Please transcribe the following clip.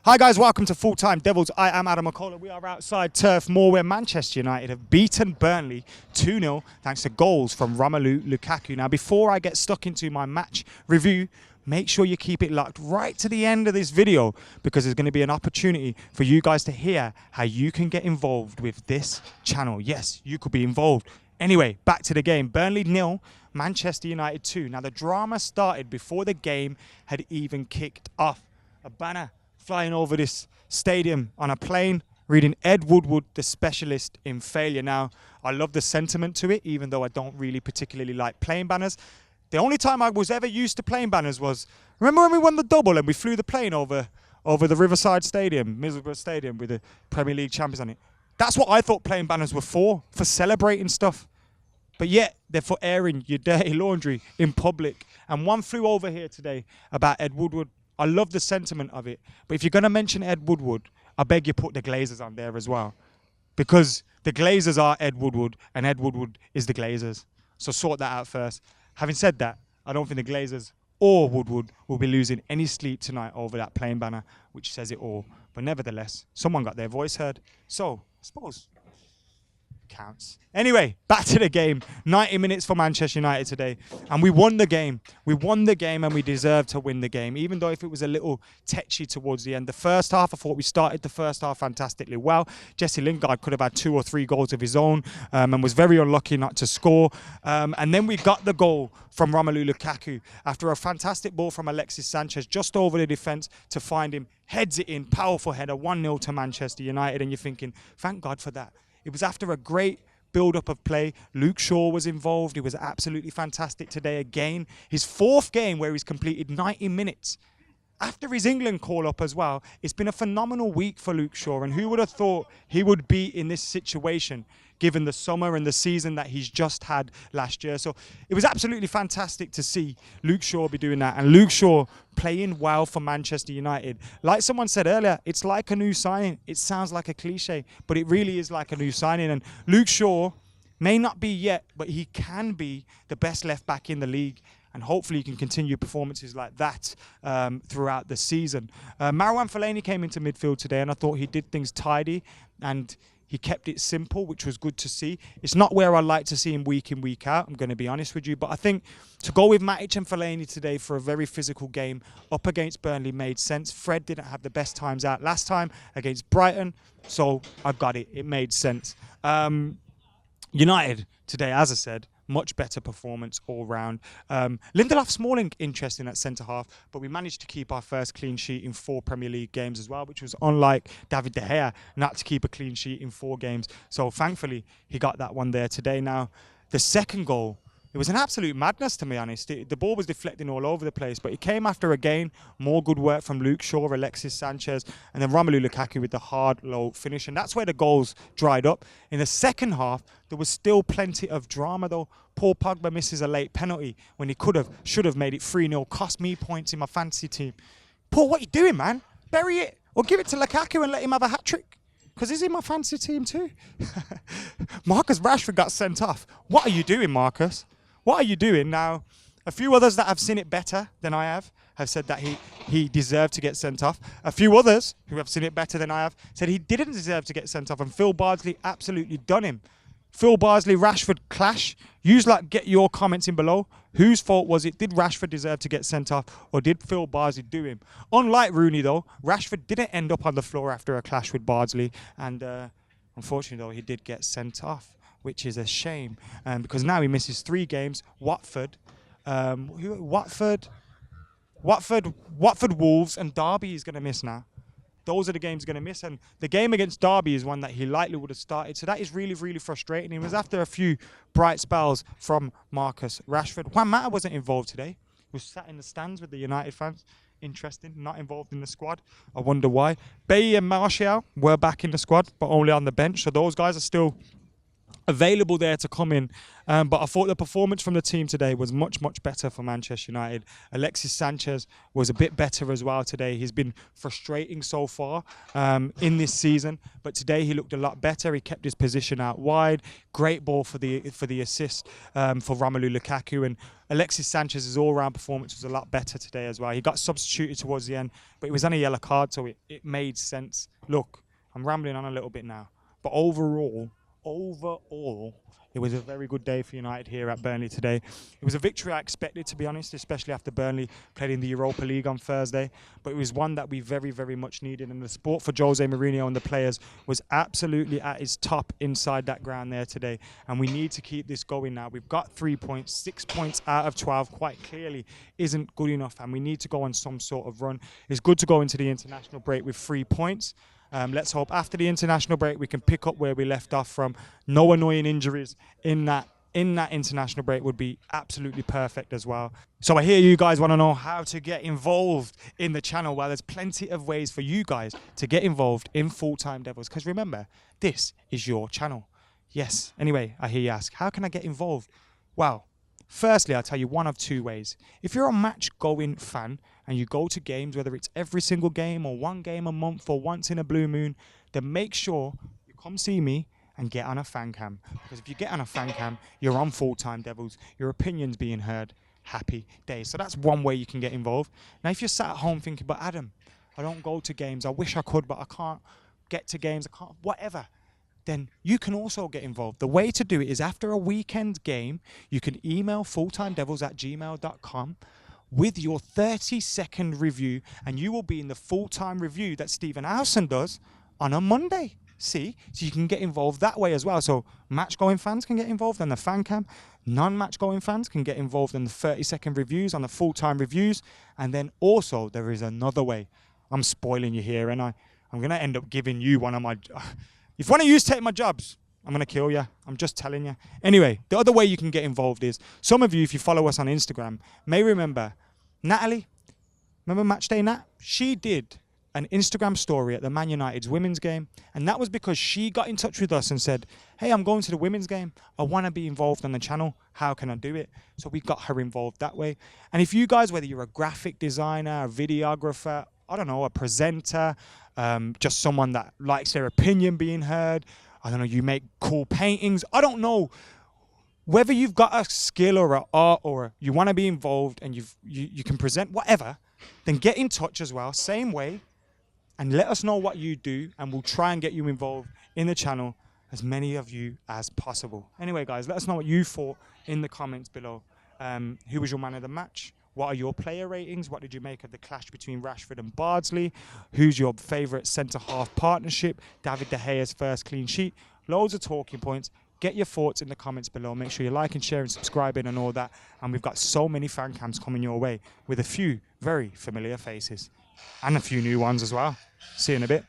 Hi guys, welcome to Full Time Devils. I am Adam McKola. We are outside Turf Moor where Manchester United have beaten Burnley 2-0 thanks to goals from Romelu Lukaku. Now before I get stuck into my match review, make sure you keep it locked right to the end of this video because there's going to be an opportunity for you guys to hear how you can get involved with this channel. Yes, you could be involved. Anyway, back to the game. Burnley 0, Manchester United 2. Now the drama started before the game had even kicked off. A banner flying over this stadium on a plane, reading Ed Woodward, the specialist in failure. Now, I love the sentiment to it, even though I don't really particularly like plane banners. The only time I was ever used to plane banners was, remember when we won the double and we flew the plane over the Riverside Stadium, Middlesbrough Stadium, with the Premier League champions on it? That's what I thought plane banners were for celebrating stuff. But yet, they're for airing your dirty laundry in public. And one flew over here today about Ed Woodward. I love the sentiment of it. But if you're going to mention Ed Woodward, I beg you put the Glazers on there as well. Because the Glazers are Ed Woodward, and Ed Woodward is the Glazers. So sort that out first. Having said that, I don't think the Glazers or Woodward will be losing any sleep tonight over that plain banner, which says it all. But nevertheless, someone got their voice heard. So, I suppose counts. Anyway, back to the game. 90 minutes for Manchester United today. And we won the game. We won the game and we deserved to win the game, even though if it was a little tetchy towards the end. The first half, I thought we started the first half fantastically well. Jesse Lingard could have had 2 or 3 goals of his own and was very unlucky not to score. And then we got the goal from Romelu Lukaku after a fantastic ball from Alexis Sanchez just over the defence to find him. Heads it in, powerful header, 1-0 to Manchester United. And you're thinking, thank God for that. It was after a great build-up of play. Luke Shaw was involved. He was absolutely fantastic today again. His 4th game where he's completed 90 minutes. After his England call-up as well, it's been a phenomenal week for Luke Shaw. And who would have thought he would be in this situation given the summer and the season that he's just had last year. So it was absolutely fantastic to see Luke Shaw be doing that. And Luke Shaw playing well for Manchester United. Like someone said earlier, it's like a new signing. It sounds like a cliche, but it really is like a new signing. And Luke Shaw may not be yet, but he can be the best left back in the league. And hopefully he can continue performances like that throughout the season. Marouane Fellaini came into midfield today, and I thought he did things tidy and he kept it simple, which was good to see. It's not where I like to see him week in, week out, I'm going to be honest with you. But I think to go with Matic and Fellaini today for a very physical game up against Burnley made sense. Fred didn't have the best times out last time against Brighton, so I got it. It made sense. United today, as I said, much better performance all round. Lindelof Smalling interesting at centre-half, but we managed to keep our first clean sheet in 4 Premier League games as well, which was unlike David De Gea, not to keep a clean sheet in 4 games. So thankfully, he got that one there today. Now, the second goal, it was an absolute madness, to be honest. The ball was deflecting all over the place, but it came after, again, more good work from Luke Shaw, Alexis Sanchez, and then Romelu Lukaku with the hard, low finish. And that's where the goals dried up. In the second half, there was still plenty of drama, though. Paul Pogba misses a late penalty when he should have made it 3-0. Cost me points in my fantasy team. Paul, what are you doing, man? Bury it or give it to Lukaku and let him have a hat-trick. Because he's in my fantasy team too. Marcus Rashford got sent off. What are you doing, Marcus? What are you doing? Now, a few others that have seen it better than I have said that he deserved to get sent off. A few others who have seen it better than I have said he didn't deserve to get sent off, and Phil Bardsley absolutely done him. Phil Bardsley, Rashford clash. Get your comments in below. Whose fault was it? Did Rashford deserve to get sent off, or did Phil Bardsley do him? Unlike Rooney, though, Rashford didn't end up on the floor after a clash with Bardsley, and unfortunately, though, he did get sent off, which is a shame, because now he misses 3 games. Watford, Wolves, and Derby he's going to miss now. Those are the games he's going to miss, and the game against Derby is one that he likely would have started. So that is really, really frustrating. It was after a few bright spells from Marcus Rashford. Juan Mata wasn't involved today. He was sat in the stands with the United fans. Interesting, not involved in the squad. I wonder why. Bailly and Martial were back in the squad, but only on the bench. So those guys are still available there to come in. But I thought the performance from the team today was much, much better for Manchester United. Alexis Sanchez was a bit better as well today. He's been frustrating so far in this season, but today he looked a lot better. He kept his position out wide. Great ball for the assist for Romelu Lukaku. And Alexis Sanchez's all-round performance was a lot better today as well. He got substituted towards the end, but it was on a yellow card, so it made sense. Look, I'm rambling on a little bit now, but overall, it was a very good day for United here at Burnley today. It was a victory I expected, to be honest, especially after Burnley played in the Europa League on Thursday. But it was one that we very, very much needed. And the support for Jose Mourinho and the players was absolutely at its top inside that ground there today. And we need to keep this going now. We've got 3 points, 6 points out of 12 quite clearly isn't good enough. And we need to go on some sort of run. It's good to go into the international break with 3 points. Let's hope after the international break we can pick up where we left off from. No annoying injuries in that international break would be absolutely perfect as well. So I hear you guys want to know how to get involved in the channel. Well, there's plenty of ways for you guys to get involved in Full Time Devils, because remember, this is your channel. Yes. Anyway, I hear you ask, how can I get involved? Well, firstly, I'll tell you one of 2 ways. If you're a match-going fan and you go to games, whether it's every single game or 1 game a month or once in a blue moon, then make sure you come see me and get on a fan cam. Because if you get on a fan cam, you're on Full Time Devils, your opinion's being heard. Happy days. So that's one way you can get involved. Now, if you're sat at home thinking, but Adam, I don't go to games, I wish I could, but I can't get to games, I can't, whatever, then you can also get involved. The way to do it is after a weekend game, you can email fulltimedevils@gmail.com with your 30-second review, and you will be in the full-time review that Stephen Howson does on a Monday. See? So you can get involved that way as well. So match-going fans can get involved in the fan cam. Non-match-going fans can get involved in the 30-second reviews, on the full-time reviews. And then also there is another way. I'm spoiling you here, and I'm going to end up giving you one of my... If one of you take my jobs, I'm going to kill you. I'm just telling you. Anyway, the other way you can get involved is, some of you, if you follow us on Instagram, may remember Natalie. Remember Matchday Nat? She did an Instagram story at the Man United's women's game. And that was because she got in touch with us and said, hey, I'm going to the women's game. I want to be involved on the channel. How can I do it? So we got her involved that way. And if you guys, whether you're a graphic designer, a videographer, I don't know, a presenter, just someone that likes their opinion being heard, I don't know, you make cool paintings, I don't know, whether you've got a skill or an art or you want to be involved and you can present whatever, then get in touch as well, same way, and let us know what you do, and we'll try and get you involved in the channel, as many of you as possible. Anyway, guys, let us know what you thought in the comments below. Who was your man of the match? What are your player ratings? What did you make of the clash between Rashford and Bardsley? Who's your favourite centre-half partnership? David De Gea's first clean sheet. Loads of talking points. Get your thoughts in the comments below. Make sure you like and share and subscribing and all that. And we've got so many fan cams coming your way with a few very familiar faces. And a few new ones as well. See you in a bit.